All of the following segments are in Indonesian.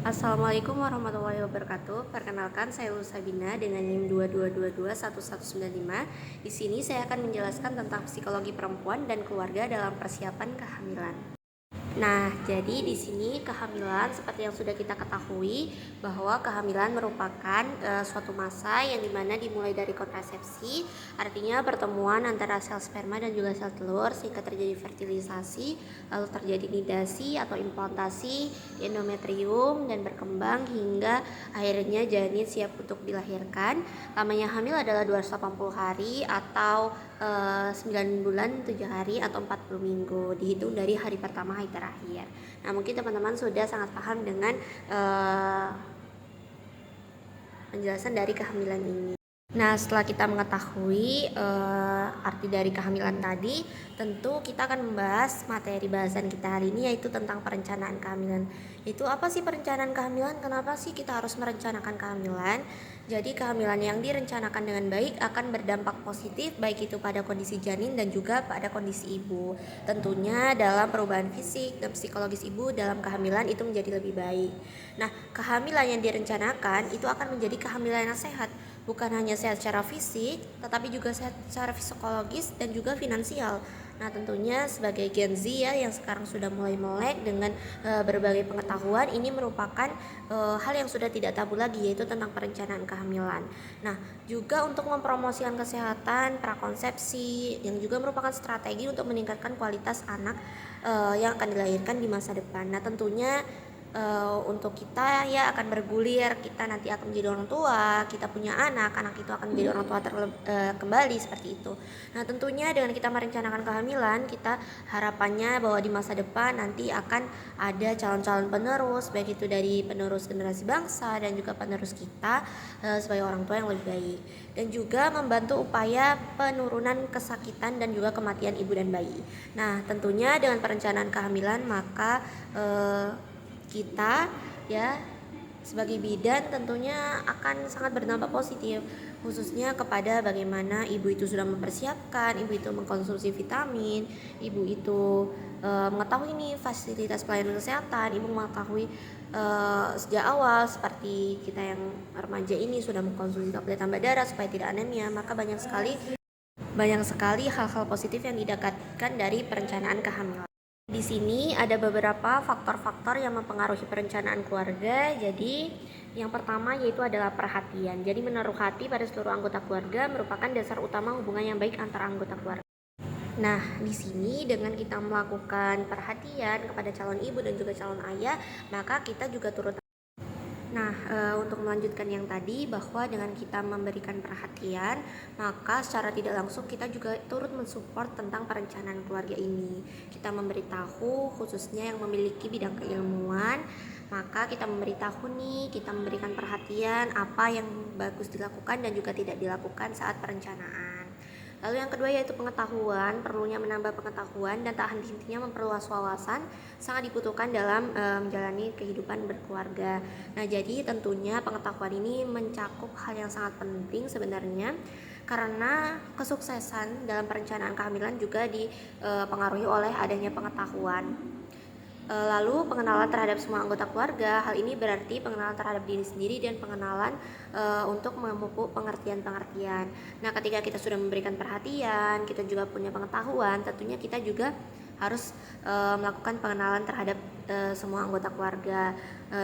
Assalamualaikum warahmatullahi wabarakatuh. Perkenalkan, saya Lulu Sabina dengan NIM 22221195. Di sini saya akan menjelaskan tentang psikologi perempuan dan keluarga dalam persiapan kehamilan. Nah, jadi di sini kehamilan seperti yang sudah kita ketahui bahwa kehamilan merupakan suatu masa yang dimana dimulai dari kontrasepsi, artinya pertemuan antara sel sperma dan juga sel telur sehingga terjadi fertilisasi, lalu terjadi nidasi atau implantasi di endometrium dan berkembang hingga akhirnya janin siap untuk dilahirkan. Lamanya hamil adalah 280 hari atau 9 bulan 7 hari atau 40 minggu dihitung dari hari pertama hari terakhir. Nah, mungkin teman-teman sudah sangat paham dengan penjelasan dari kehamilan ini. Nah, setelah kita mengetahui arti dari kehamilan tadi, tentu kita akan membahas materi bahasan kita hari ini, yaitu tentang perencanaan kehamilan. Itu apa sih perencanaan kehamilan? Kenapa sih kita harus merencanakan kehamilan? Jadi kehamilan yang direncanakan dengan baik akan berdampak positif baik itu pada kondisi janin dan juga pada kondisi ibu. Tentunya dalam perubahan fisik dan psikologis ibu dalam kehamilan itu menjadi lebih baik. Nah, kehamilan yang direncanakan itu akan menjadi kehamilan yang sehat, bukan hanya sehat secara fisik, tetapi juga sehat secara psikologis dan juga finansial. Nah, tentunya sebagai Gen Z ya yang sekarang sudah mulai melek dengan berbagai pengetahuan, ini merupakan hal yang sudah tidak tabu lagi, yaitu tentang perencanaan kehamilan. Nah, juga untuk mempromosikan kesehatan prakonsepsi yang juga merupakan strategi untuk meningkatkan kualitas anak yang akan dilahirkan di masa depan. Nah, tentunya untuk kita ya akan bergulir, kita nanti akan menjadi orang tua, kita punya anak itu akan menjadi orang tua kembali seperti itu. Nah, tentunya dengan kita merencanakan kehamilan, kita harapannya bahwa di masa depan nanti akan ada calon-calon penerus, baik itu dari penerus generasi bangsa dan juga penerus kita sebagai orang tua yang lebih baik, dan juga membantu upaya penurunan kesakitan dan juga kematian ibu dan bayi. Nah, tentunya dengan perencanaan kehamilan maka kita ya sebagai bidan tentunya akan sangat berdampak positif, khususnya kepada bagaimana ibu itu sudah mempersiapkan, ibu itu mengkonsumsi vitamin, ibu itu mengetahui nih fasilitas pelayanan kesehatan, ibu mengetahui sejak awal seperti kita yang remaja ini sudah mengkonsumsi tablet tambah darah supaya tidak anemia. Maka banyak sekali hal-hal positif yang didapatkan dari perencanaan kehamilan. Di sini ada beberapa faktor-faktor yang mempengaruhi perencanaan keluarga. Jadi, yang pertama yaitu adalah perhatian. Jadi, menaruh hati pada seluruh anggota keluarga merupakan dasar utama hubungan yang baik antara anggota keluarga. Nah, di sini dengan kita melakukan perhatian kepada calon ibu dan juga calon ayah, maka kita juga turut. Nah, untuk melanjutkan yang tadi, bahwa dengan kita memberikan perhatian, maka secara tidak langsung kita juga turut mensupport tentang perencanaan keluarga ini. Kita memberitahu khususnya yang memiliki bidang keilmuan, maka kita memberitahu nih, kita memberikan perhatian apa yang bagus dilakukan dan juga tidak dilakukan saat perencanaan. Lalu yang kedua yaitu pengetahuan, perlunya menambah pengetahuan dan tak henti-hentinya memperluas wawasan sangat dibutuhkan dalam menjalani kehidupan berkeluarga. Nah, jadi tentunya pengetahuan ini mencakup hal yang sangat penting sebenarnya, karena kesuksesan dalam perencanaan kehamilan juga dipengaruhi oleh adanya pengetahuan. Lalu pengenalan terhadap semua anggota keluarga, hal ini berarti pengenalan terhadap diri sendiri dan pengenalan untuk memupuk pengertian-pengertian. Nah, ketika kita sudah memberikan perhatian, kita juga punya pengetahuan, tentunya kita juga harus melakukan pengenalan terhadap semua anggota keluarga.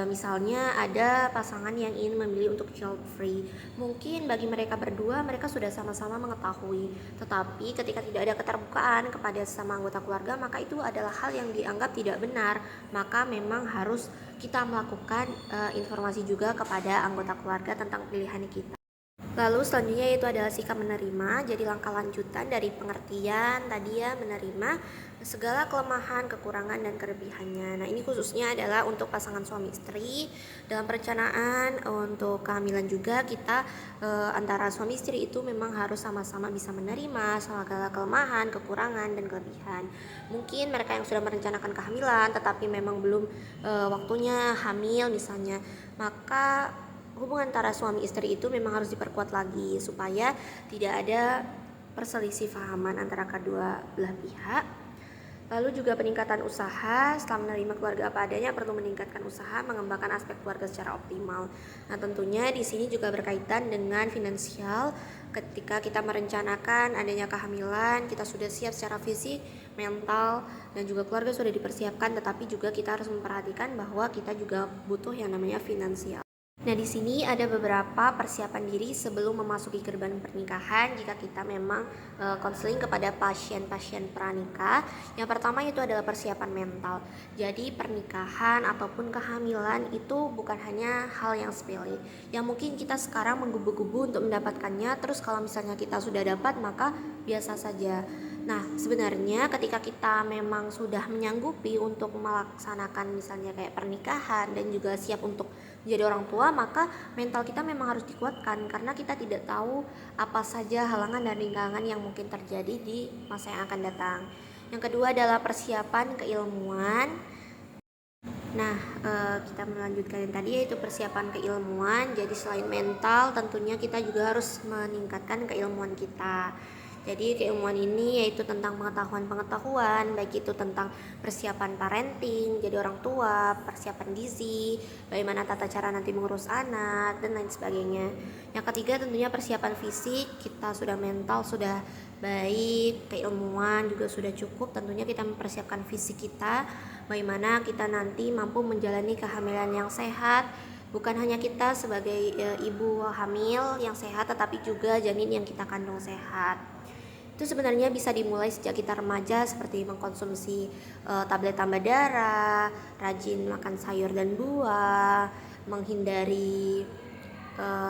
Misalnya ada pasangan yang ingin memilih untuk child free, mungkin bagi mereka berdua mereka sudah sama-sama mengetahui, tetapi ketika tidak ada keterbukaan kepada sesama anggota keluarga, maka itu adalah hal yang dianggap tidak benar. Maka memang harus kita melakukan informasi juga kepada anggota keluarga tentang pilihan kita. Lalu selanjutnya yaitu adalah sikap menerima. Jadi langkah lanjutan dari pengertian tadi ya, menerima segala kelemahan, kekurangan dan kelebihannya. Nah, ini khususnya adalah untuk pasangan suami istri dalam perencanaan untuk kehamilan juga kita antara suami istri itu memang harus sama-sama bisa menerima segala kelemahan, kekurangan dan kelebihan. Mungkin mereka yang sudah merencanakan kehamilan tetapi memang belum waktunya hamil misalnya, maka hubungan antara suami istri itu memang harus diperkuat lagi supaya tidak ada perselisih pahaman antara kedua belah pihak. Lalu juga peningkatan usaha, setelah menerima keluarga apa adanya perlu meningkatkan usaha, mengembangkan aspek keluarga secara optimal. Nah, tentunya di sini juga berkaitan dengan finansial. Ketika kita merencanakan adanya kehamilan, kita sudah siap secara fisik, mental, dan juga keluarga sudah dipersiapkan, tetapi juga kita harus memperhatikan bahwa kita juga butuh yang namanya finansial. Nah, di sini ada beberapa persiapan diri sebelum memasuki gerbang pernikahan jika kita memang konseling kepada pasien-pasien pranikah. Yang pertama itu adalah persiapan mental. Jadi pernikahan ataupun kehamilan itu bukan hanya hal yang sepele. Yang mungkin kita sekarang menggebu-gebu untuk mendapatkannya, terus kalau misalnya kita sudah dapat maka biasa saja. Nah, sebenarnya ketika kita memang sudah menyanggupi untuk melaksanakan misalnya kayak pernikahan dan juga siap untuk menjadi orang tua, maka mental kita memang harus dikuatkan karena kita tidak tahu apa saja halangan dan rintangan yang mungkin terjadi di masa yang akan datang. Yang kedua adalah persiapan keilmuan. Nah, kita melanjutkan yang tadi yaitu persiapan keilmuan. Jadi selain mental, tentunya kita juga harus meningkatkan keilmuan kita. Jadi keilmuan ini yaitu tentang pengetahuan, baik itu tentang persiapan parenting, jadi orang tua, persiapan gizi, bagaimana tata cara nanti mengurus anak, dan lain sebagainya. Yang ketiga tentunya persiapan fisik, kita sudah mental, sudah baik, keilmuan juga sudah cukup, tentunya kita mempersiapkan fisik kita, bagaimana kita nanti mampu menjalani kehamilan yang sehat, bukan hanya kita sebagai ibu hamil yang sehat, tetapi juga janin yang kita kandung sehat. Itu sebenarnya bisa dimulai sejak kita remaja seperti mengkonsumsi tablet tambah darah, rajin makan sayur dan buah, menghindari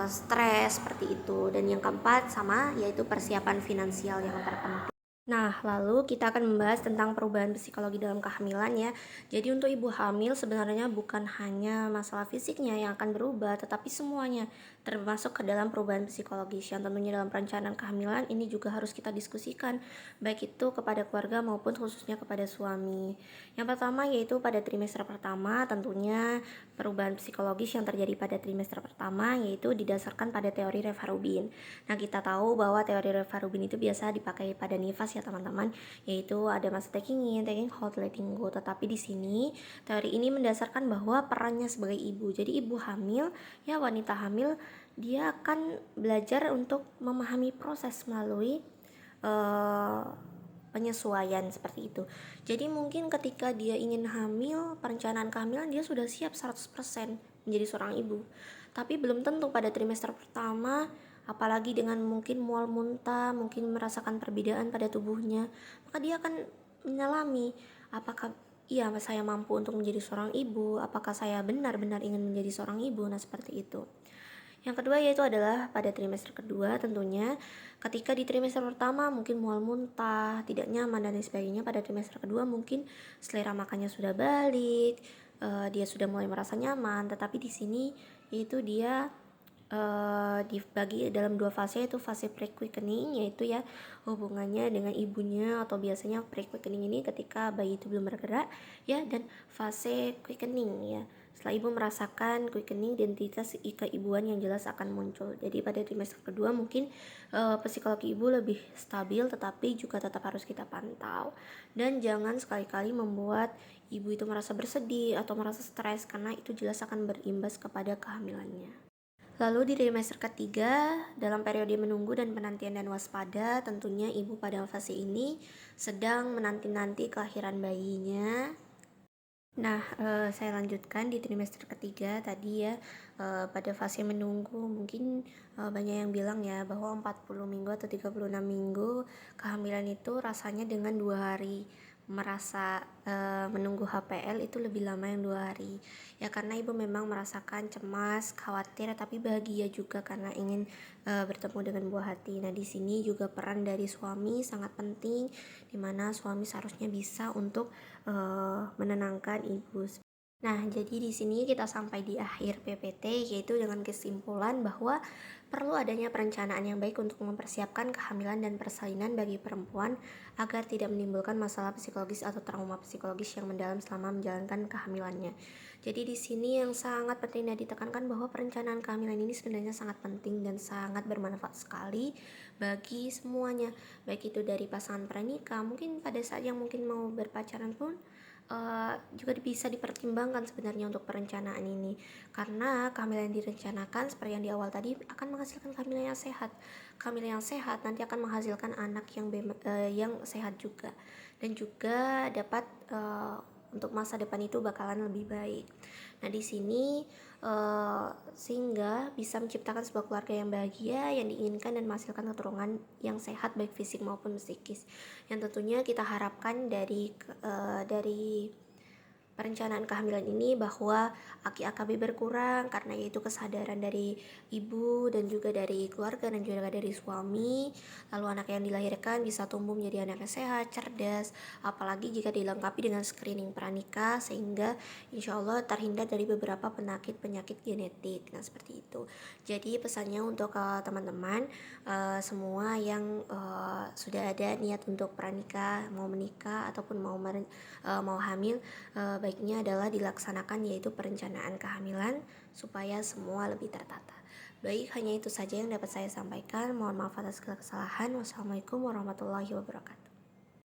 stres seperti itu. Dan yang keempat sama yaitu persiapan finansial yang terpenting. Nah, lalu kita akan membahas tentang perubahan psikologi dalam kehamilan ya. Jadi untuk ibu hamil sebenarnya bukan hanya masalah fisiknya yang akan berubah, tetapi semuanya termasuk ke dalam perubahan psikologis yang tentunya dalam perencanaan kehamilan ini juga harus kita diskusikan, baik itu kepada keluarga maupun khususnya kepada suami. Yang pertama yaitu pada trimester pertama, tentunya perubahan psikologis yang terjadi pada trimester pertama yaitu didasarkan pada teori Reva Rubin. Nah, kita tahu bahwa teori Reva Rubin itu biasa dipakai pada nifas ya teman-teman, yaitu ada masa taking in, taking hold, letting go. Tetapi di sini teori ini mendasarkan bahwa perannya sebagai ibu. Jadi ibu hamil, ya wanita hamil, dia akan belajar untuk memahami proses melalui penyesuaian seperti itu. Jadi mungkin ketika dia ingin hamil, perencanaan kehamilan dia sudah siap 100% menjadi seorang ibu. Tapi belum tentu pada trimester pertama, apalagi dengan mungkin mual muntah, mungkin merasakan perbedaan pada tubuhnya, maka dia akan menyelami apakah iya saya mampu untuk menjadi seorang ibu, apakah saya benar-benar ingin menjadi seorang ibu. Nah, seperti itu. Yang kedua yaitu adalah pada trimester kedua, tentunya ketika di trimester pertama mungkin mual muntah, tidak nyaman dan lain sebagainya, pada trimester kedua mungkin selera makannya sudah balik, dia sudah mulai merasa nyaman. Tetapi di sini yaitu dia dibagi dalam dua fase, yaitu fase pre-quickening, yaitu ya hubungannya dengan ibunya, atau biasanya pre-quickening ini ketika bayi itu belum bergerak ya, dan fase quickening ya setelah ibu merasakan quickening, identitas keibuan yang jelas akan muncul. Jadi pada trimester kedua mungkin psikologi ibu lebih stabil, tetapi juga tetap harus kita pantau, dan jangan sekali-kali membuat ibu itu merasa bersedih atau merasa stres, karena itu jelas akan berimbas kepada kehamilannya. Lalu di trimester ketiga, dalam periode menunggu dan penantian dan waspada, tentunya ibu pada fase ini sedang menanti-nanti kelahiran bayinya. Nah, saya lanjutkan di trimester ketiga tadi ya, pada fase menunggu mungkin banyak yang bilang ya bahwa 40 minggu atau 36 minggu kehamilan itu rasanya dengan 2 hari merasa menunggu HPL itu lebih lama yang 2 hari ya, karena ibu memang merasakan cemas, khawatir, tapi bahagia juga karena ingin bertemu dengan buah hati. Nah, di sini juga peran dari suami sangat penting, dimana suami seharusnya bisa untuk menenangkan ibu. Nah, jadi di sini kita sampai di akhir PPT, yaitu dengan kesimpulan bahwa perlu adanya perencanaan yang baik untuk mempersiapkan kehamilan dan persalinan bagi perempuan agar tidak menimbulkan masalah psikologis atau trauma psikologis yang mendalam selama menjalankan kehamilannya. Jadi di sini yang sangat penting dan ditekankan bahwa perencanaan kehamilan ini sebenarnya sangat penting dan sangat bermanfaat sekali bagi semuanya, baik itu dari pasangan pranikah, mungkin pada saat yang mungkin mau berpacaran pun juga bisa dipertimbangkan sebenarnya untuk perencanaan ini, karena kehamilan yang direncanakan seperti yang di awal tadi akan menghasilkan kehamilan yang sehat. Kehamilan yang sehat nanti akan menghasilkan anak yang sehat juga, dan juga dapat untuk masa depan itu bakalan lebih baik. Nah di sini sehingga bisa menciptakan sebuah keluarga yang bahagia, yang diinginkan dan menghasilkan keturunan yang sehat baik fisik maupun psikis. Yang tentunya kita harapkan dari perencanaan kehamilan ini bahwa aki AKB berkurang karena yaitu kesadaran dari ibu dan juga dari keluarga dan juga dari suami. Lalu anak yang dilahirkan bisa tumbuh menjadi anak yang sehat, cerdas, apalagi jika dilengkapi dengan screening pranikah sehingga insya Allah terhindar dari beberapa penyakit genetik. Nah seperti itu. Jadi pesannya untuk teman-teman semua yang sudah ada niat untuk pranikah, mau menikah ataupun mau hamil, baiknya adalah dilaksanakan yaitu perencanaan kehamilan supaya semua lebih tertata. Baik, hanya itu saja yang dapat saya sampaikan. Mohon maaf atas segala kesalahan. Wassalamualaikum warahmatullahi wabarakatuh.